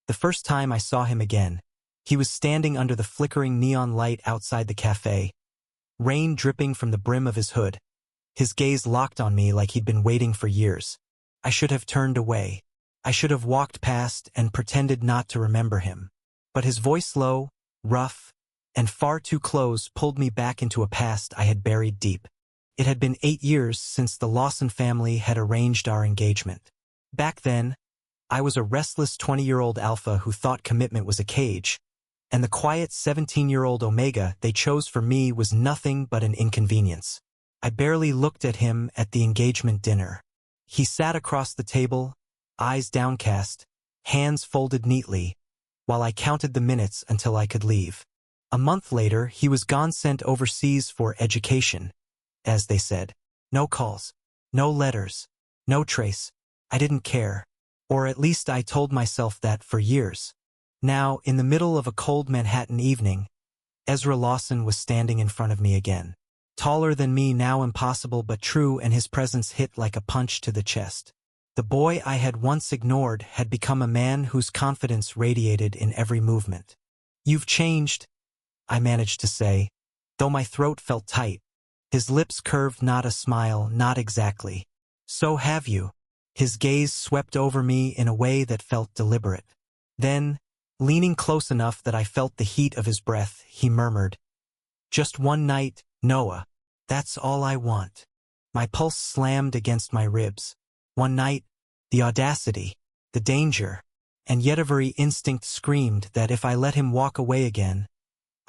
The first time I saw him again, he was standing under the flickering neon light outside the cafe, rain dripping from the brim of his hood. His gaze locked on me like he'd been waiting for years. I should have turned away. I should have walked past and pretended not to remember him. But his voice, low, rough, and far too close, pulled me back into a past I had buried deep. It had been 8 years since the Lawson family had arranged our engagement. Back then, I was a restless 20-year-old alpha who thought commitment was a cage, and the quiet 17-year-old omega they chose for me was nothing but an inconvenience. I barely looked at him at the engagement dinner. He sat across the table, eyes downcast, hands folded neatly, while I counted the minutes until I could leave. A month later, he was gone, sent overseas for education, as they said. No calls, no letters, no trace. I didn't care. Or at least I told myself that for years. Now, in the middle of a cold Manhattan evening, Ezra Lawson was standing in front of me again. Taller than me, now impossible but true, and his presence hit like a punch to the chest. The boy I had once ignored had become a man whose confidence radiated in every movement. "You've changed," I managed to say, though my throat felt tight. His lips curved, not a smile, not exactly. "So have you." His gaze swept over me in a way that felt deliberate. Then, leaning close enough that I felt the heat of his breath, he murmured, "Just one night, Noah. That's all I want." My pulse slammed against my ribs. One night, the audacity, the danger, and yet every instinct screamed that if I let him walk away again,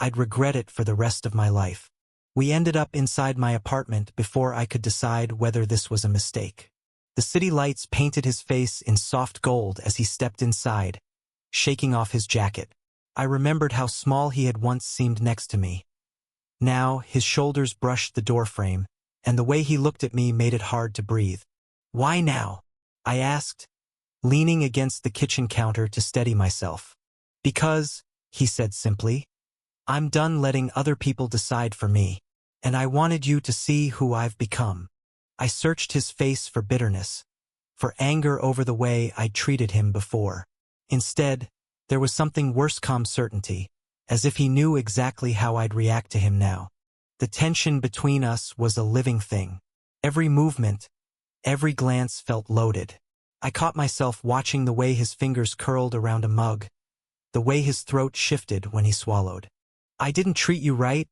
I'd regret it for the rest of my life. We ended up inside my apartment before I could decide whether this was a mistake. The city lights painted his face in soft gold as he stepped inside, shaking off his jacket. I remembered how small he had once seemed next to me. Now, his shoulders brushed the doorframe, and the way he looked at me made it hard to breathe. "Why now?" I asked, leaning against the kitchen counter to steady myself. "Because," he said simply, "I'm done letting other people decide for me, and I wanted you to see who I've become." I searched his face for bitterness, for anger over the way I'd treated him before. Instead, there was something worse, calm certainty, as if he knew exactly how I'd react to him now. The tension between us was a living thing. Every movement, every glance felt loaded. I caught myself watching the way his fingers curled around a mug, the way his throat shifted when he swallowed. "I didn't treat you right,"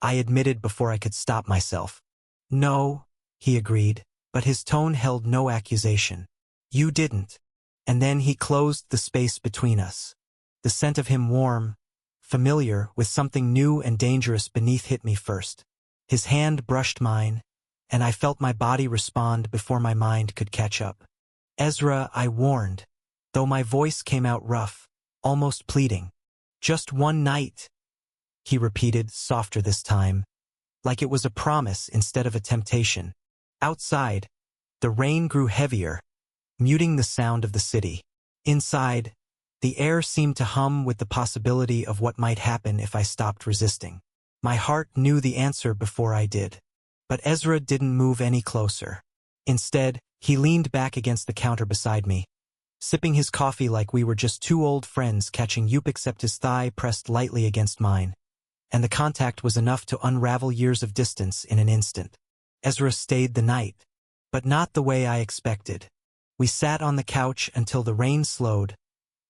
I admitted before I could stop myself. "No," he agreed, but his tone held no accusation. "You didn't." And then he closed the space between us. The scent of him, warm, familiar, with something new and dangerous beneath, hit me first. His hand brushed mine, and I felt my body respond before my mind could catch up. "Ezra," I warned, though my voice came out rough, almost pleading. "Just one night," he repeated, softer this time, like it was a promise instead of a temptation. Outside, the rain grew heavier, muting the sound of the city. Inside, the air seemed to hum with the possibility of what might happen if I stopped resisting. My heart knew the answer before I did. But Ezra didn't move any closer. Instead, he leaned back against the counter beside me, sipping his coffee like we were just two old friends catching up, except his thigh pressed lightly against mine, and the contact was enough to unravel years of distance in an instant. Ezra stayed the night, but not the way I expected. We sat on the couch until the rain slowed,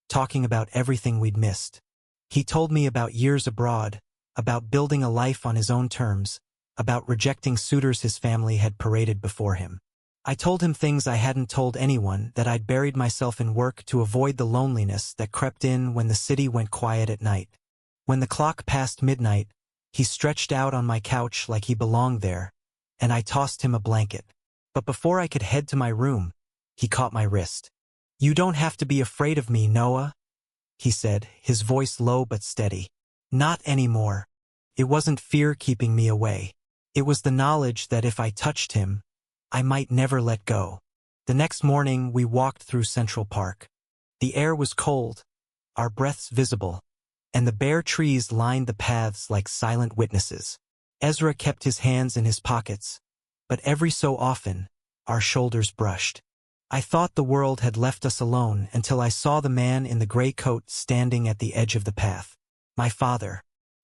talking about everything we'd missed. He told me about years abroad, about building a life on his own terms, about rejecting suitors his family had paraded before him. I told him things I hadn't told anyone, that I'd buried myself in work to avoid the loneliness that crept in when the city went quiet at night. When the clock passed midnight, he stretched out on my couch like he belonged there, and I tossed him a blanket. But before I could head to my room, he caught my wrist. "You don't have to be afraid of me, Noah," he said, his voice low but steady. "Not anymore." It wasn't fear keeping me away. It was the knowledge that if I touched him, I might never let go. The next morning, we walked through Central Park. The air was cold, our breaths visible, and the bare trees lined the paths like silent witnesses. Ezra kept his hands in his pockets, but every so often, our shoulders brushed. I thought the world had left us alone until I saw the man in the gray coat standing at the edge of the path. My father.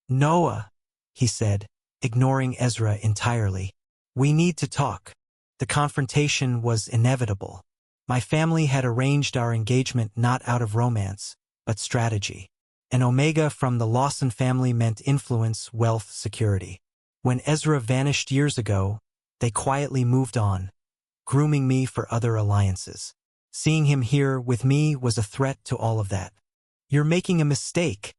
Noah, he said, ignoring Ezra entirely. We need to talk. The confrontation was inevitable. My family had arranged our engagement not out of romance, but strategy. An Omega from the Lawson family meant influence, wealth, security. When Ezra vanished years ago, they quietly moved on, grooming me for other alliances. Seeing him here with me was a threat to all of that. You're making a mistake,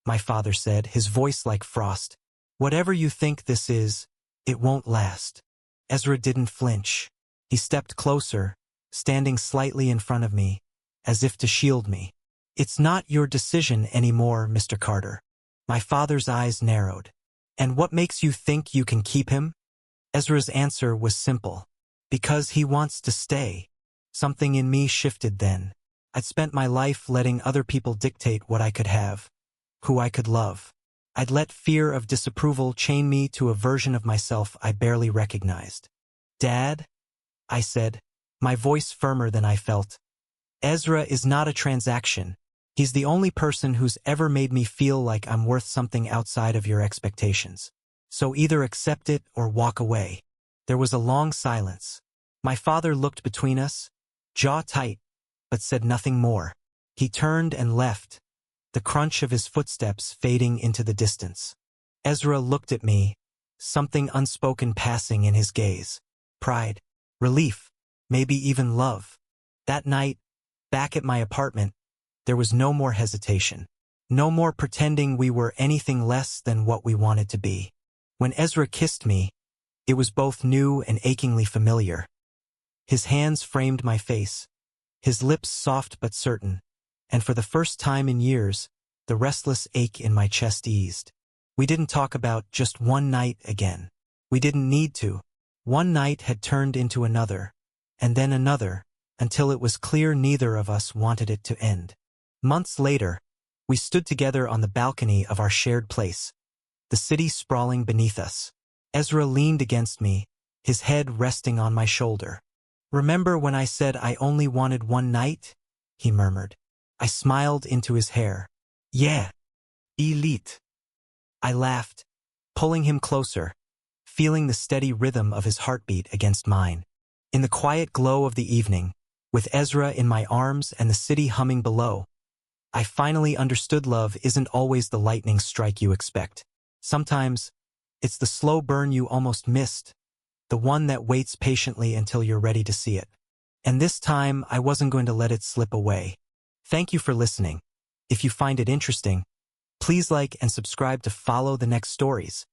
my father said, his voice like frost. Whatever you think this is, it won't last. Ezra didn't flinch. He stepped closer, standing slightly in front of me, as if to shield me. It's not your decision anymore, Mr. Carter. My father's eyes narrowed. And what makes you think you can keep him? Ezra's answer was simple. Because he wants to stay. Something in me shifted then. I'd spent my life letting other people dictate what I could have, who I could love. I'd let fear of disapproval chain me to a version of myself I barely recognized. Dad? I said, my voice firmer than I felt. Ezra is not a transaction. He's the only person who's ever made me feel like I'm worth something outside of your expectations. So either accept it or walk away. There was a long silence. My father looked between us, jaw tight, but said nothing more. He turned and left, the crunch of his footsteps fading into the distance. Ezra looked at me, something unspoken passing in his gaze. Pride, relief, maybe even love. That night, back at my apartment, there was no more hesitation. No more pretending we were anything less than what we wanted to be. When Ezra kissed me, it was both new and achingly familiar. His hands framed my face, his lips soft but certain, and for the first time in years, the restless ache in my chest eased. We didn't talk about just one night again. We didn't need to. One night had turned into another, and then another, until it was clear neither of us wanted it to end. Months later, we stood together on the balcony of our shared place, the city sprawling beneath us. Ezra leaned against me, his head resting on my shoulder. Remember when I said I only wanted one night? He murmured. I smiled into his hair. Yeah. Elite. I laughed, pulling him closer, feeling the steady rhythm of his heartbeat against mine. In the quiet glow of the evening, with Ezra in my arms and the city humming below, I finally understood love isn't always the lightning strike you expect. Sometimes, it's the slow burn you almost missed, the one that waits patiently until you're ready to see it. And this time, I wasn't going to let it slip away. Thank you for listening. If you find it interesting, please like and subscribe to follow the next stories.